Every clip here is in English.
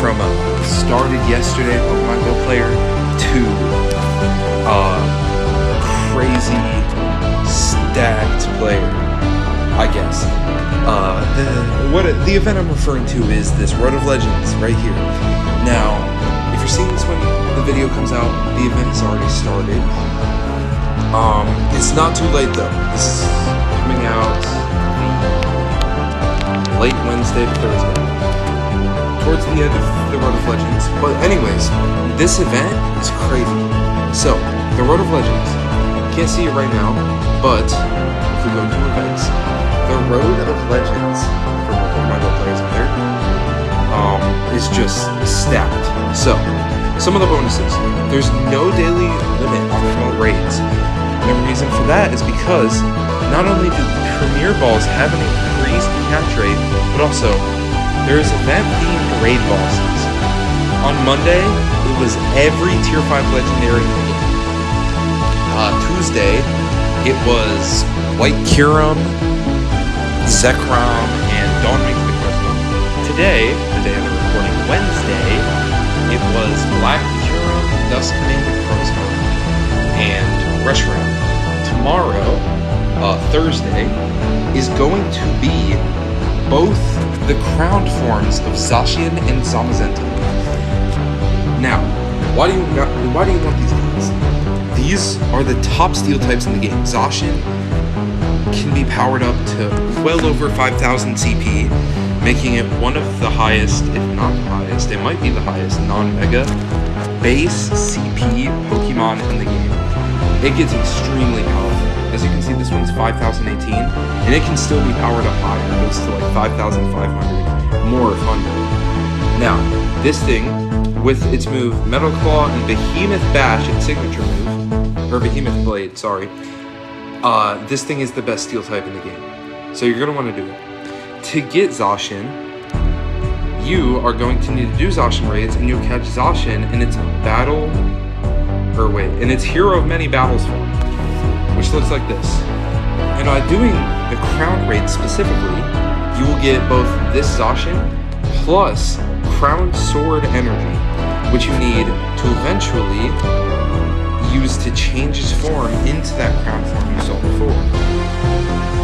from started yesterday Pokemon Go player to crazy stacked player, I guess. The event I'm referring to is this Road of Legends right here. Now, if you're seeing this when the video comes out, the event has already started. It's not too late though. This is coming out late Wednesday to Thursday, towards the end of the Road of Legends. But anyways, this event is crazy. So, the Road of Legends, you can't see it right now, but if we go to events, the Road of Legends, for my Pokemon Go players out there, is just stacked. So, some of the bonuses. There's no daily limit on promote raids. And the reason for that is because not only do Premier Balls have an increased catch rate, but also there's event-themed raid bosses. On Monday, it was every Tier 5 Legendary in the game. Tuesday, it was White Kyurem, Zekrom, and Dawnwing the Crystal. Today, the day of the recording, Wednesday, it was Black Kyurem, Dusk Commander Crozone, and Reshiram. Tomorrow, Thursday, is going to be both the crowned forms of Zacian and Zamazenta. Now, why do you want these guys? These are the top steel types in the game. Zacian can be powered up to well over 5,000 CP, making it one of the highest, if not the highest, it might be the highest non-mega base CP Pokemon in the game. It gets extremely powerful. As you can see, this one's 5,018, and it can still be powered up higher. It goes to like 5,500, more if under. Now, this thing, with its move Metal Claw and Behemoth Bash, its signature move, or Behemoth Blade, sorry, this thing is the best steel type in the game. So you're going to want to do it. To get Zacian, you are going to need to do Zacian raids, and you'll catch Zacian in its in its Hero of Many Battles form, which looks like this. And by doing the Crown raid specifically, you will get both this Zacian plus Crown Sword Energy, which you need to eventually use to change his form into that Crown form you saw before.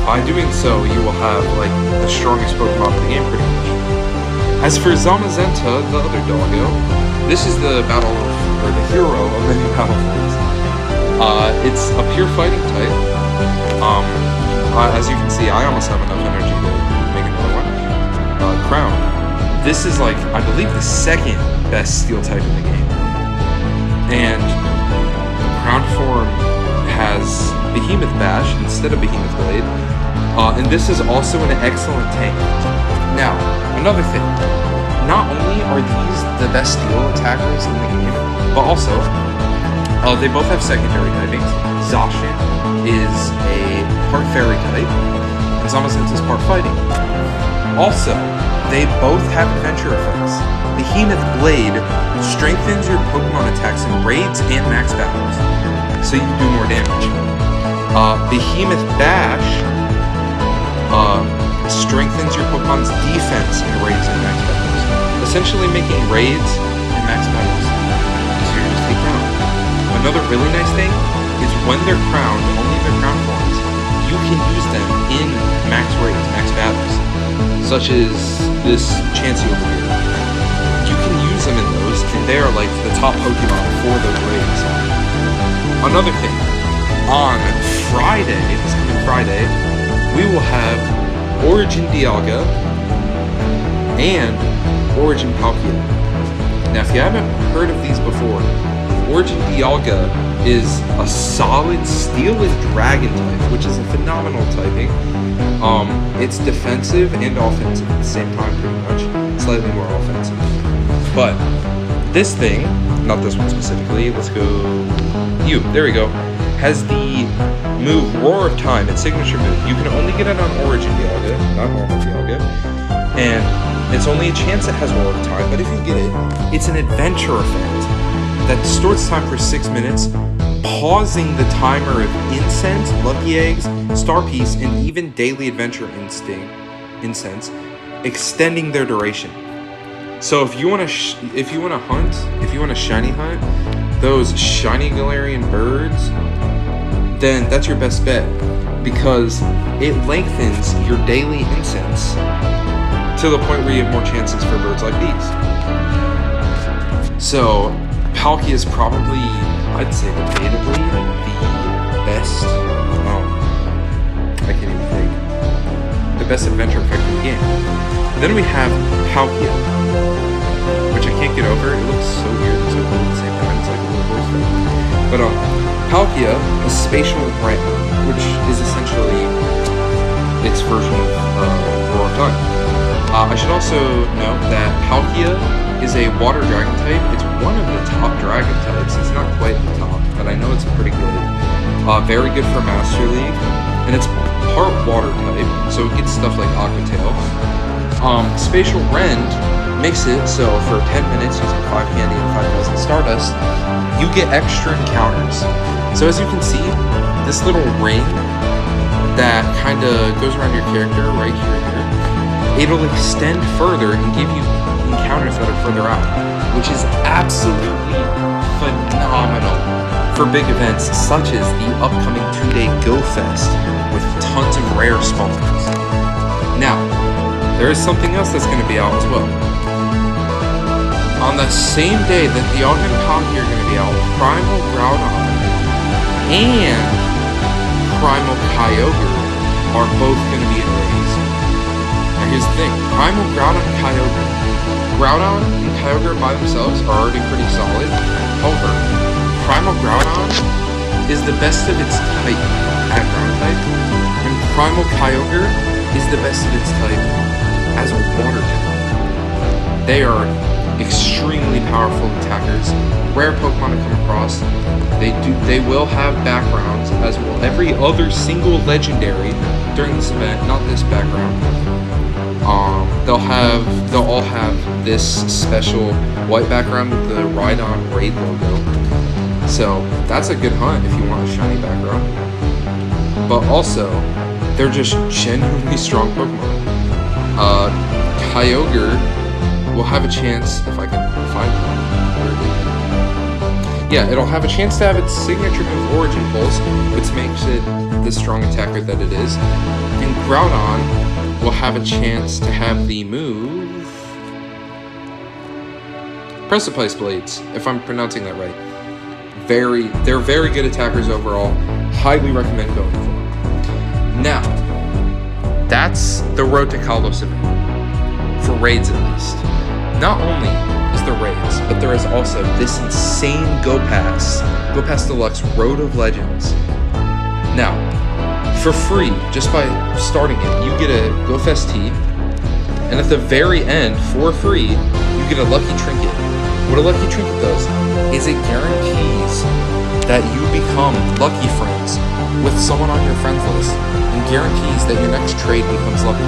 By doing so, you will have like the strongest Pokemon in the game pretty much. As for Zamazenta, the other doggo, this is the hero of many battle forms. It's a pure fighting type. As you can see, I almost have enough energy to make another one. Crown. This is like, I believe, the second best steel type in the game. And Crown form has Behemoth Bash instead of Behemoth Blade. And this is also an excellent tank. Now, another thing. Not only are these the best steel attackers in the game, but also, they both have secondary typings. Zacian is a part fairy type, and Zamazenta is part fighting. Also, they both have adventure effects. Behemoth Blade strengthens your Pokemon attacks in raids and max battles, so you can do more damage. Behemoth Bash strengthens your Pokemon's defense in raids and max battles, essentially making raids and max battles easier to take down. Another really nice thing is when they're crowned, only in their crown forms, you can use them in max raids, max battles, such as this Chansey over here. You can use them in those, and they are like the top Pokemon for those raids. Another thing, on Friday, this coming Friday, we will have Origin Dialga and Origin Palkia. Now, if you haven't heard of these before, Origin Dialga is a solid Steel and Dragon type, which is a phenomenal typing. It's defensive and offensive at the same time, pretty much. Slightly more offensive. But this thing, not this one specifically, let's go... there we go, has the move Roar of Time, its signature move. You can only get it on Origin Dialga, not normal Dialga. And it's only a chance it has Roar of Time, but if you get it, it's an adventure effect that distorts time for 6 minutes, pausing the timer of Incense, Lucky Eggs, Star Piece, and even Daily Adventure Incense, extending their duration. So if you want to shiny hunt those shiny Galarian birds, then that's your best bet, because it lengthens your daily incense to the point where you have more chances for birds like these. So Palkia is probably, I'd say debatably, the best, I can't even think, the best adventure effect in the game. Then we have Palkia, which I can't get over. It looks so weird and so cool at the same time. It's like a little horse thing. But Palkia, a spatial wren, which is essentially its version of Roar Type. I should also note that Palkia is a water dragon type. It's one of the top dragon types. It's not quite the top, but I know it's pretty good. Very good for Master League, and it's part water type, so it gets stuff like Aqua Tail. Spatial Rend makes it so for 10 minutes using 5 candy and 5,000 Stardust, you get extra encounters. So as you can see, this little ring that kind of goes around your character right here, it'll extend further and give you encounters that are further out, which is absolutely phenomenal for big events such as the upcoming 2-day Go Fest with tons of rare spawns. Now, there is something else that's going to be out as well. On the same day that the Augment Palkia are going to be out, Primal Groudon and Primal Kyogre are both going to be in raids. Now here's the thing, Primal Groudon and Kyogre. Groudon and Kyogre by themselves are already pretty solid. However, Primal Groudon is the best of its type at ground type, and Primal Kyogre is the best of its type as a water type. They are extremely powerful attackers, rare Pokemon to come across. They will have backgrounds, as will every other single legendary during this event, not this background. They'll all have this special white background with the Rhydon Raid logo. So that's a good hunt if you want a shiny background. But also, they're just genuinely strong Pokemon. Kyogre will have a chance, if I can find one. Yeah, it'll have a chance to have its signature move Origin Pulse, which makes it the strong attacker that it is. And Groudon will have a chance to have the move Precipice Blades, if I'm pronouncing that right. They're very good attackers overall. Highly recommend going for them. Now, that's the Road to Kalos event. For raids at least. Not only is there raids, but there is also this insane Go Pass Deluxe Road of Legends. Now, for free, just by starting it, you get a Go Fest tee, and at the very end, for free, you get a Lucky Trinket. What a Lucky Trinket does is it guarantees that you become lucky friends with someone on your friends list, and guarantees that your next trade becomes lucky.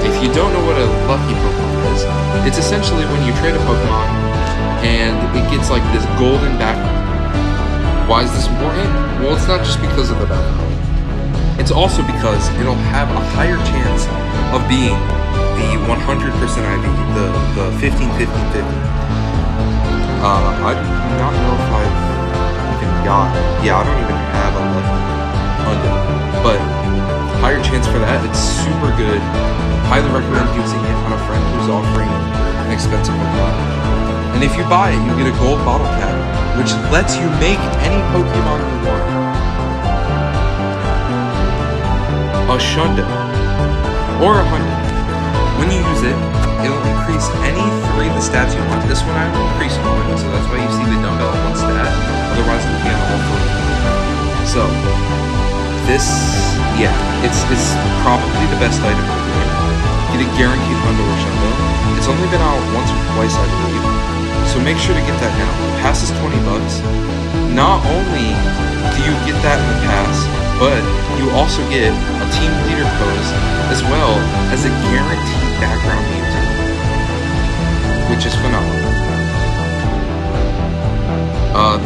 If you don't know what a lucky Pokemon is, it's essentially when you trade a Pokemon and it gets like this golden background. Why is this important? Well, it's not just because of the background. It's also because it'll have a higher chance of being the 100% IV, the 15-15-50. I do not know if I've even got... Yeah, I don't even have a lucky Undead. But higher chance for that, it's super good. Highly recommend using it on a friend who's offering an expensive Pokemon. And if you buy it, you get a gold bottle cap, which lets you make any Pokemon you want. A Shundo, or a Hundo. When you use it, it'll increase any 3 of the stats you want. This one I will increase 1, so that's why you see the dumbbell at 1 stat. Otherwise, it would be on all 3. So, this, yeah, it's probably the best item of the game. Get a guaranteed Hundo or Shundo. It's only been out once or twice, I believe. So make sure to get that now. The pass is $20. Not only do you get that in the pass, but you also get a team leader pose as well as a guaranteed background Mewtwo, which is phenomenal.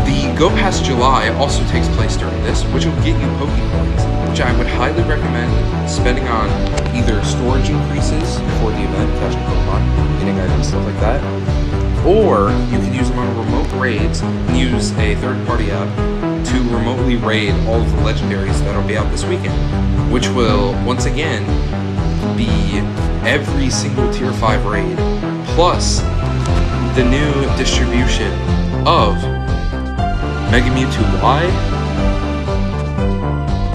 The Go Pass July also takes place during this, which will get you Pokecoins, which I would highly recommend spending on either storage increases for the event, catching Pokemon, getting items, stuff like that, or you can use them on remote raids and use a third-party app to remotely raid all of the legendaries that'll be out this weekend, which will once again be every single tier 5 raid, plus the new distribution of Mega Mewtwo Y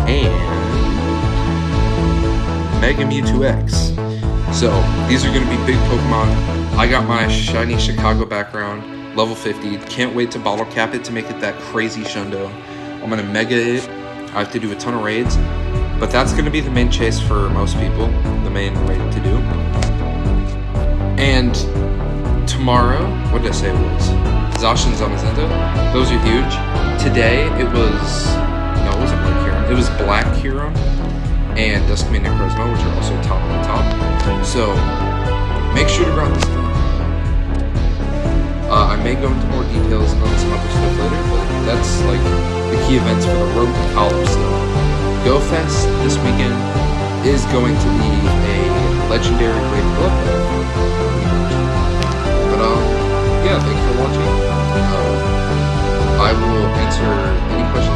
and Mega Mewtwo X. So these are going to be big Pokemon. I got my shiny Chicago background, level 50. Can't wait to bottle cap it to make it that crazy Shundo. I'm going to mega it. I have to do a ton of raids, but that's going to be the main chase for most people, the main raid to do. And tomorrow, what did I say it was? Zacian Zamazenta. Those are huge. Today it was, no, it wasn't Black Huron. It was Black Huron and Duskmane Necrozma, which are also top on top. So make sure to grab this thing. I may go into more details on some other stuff later, but that's like the key events for the Road to College stuff. GoFest this weekend is going to be a legendary raid bloodbath. But yeah, thanks for watching. I will answer any questions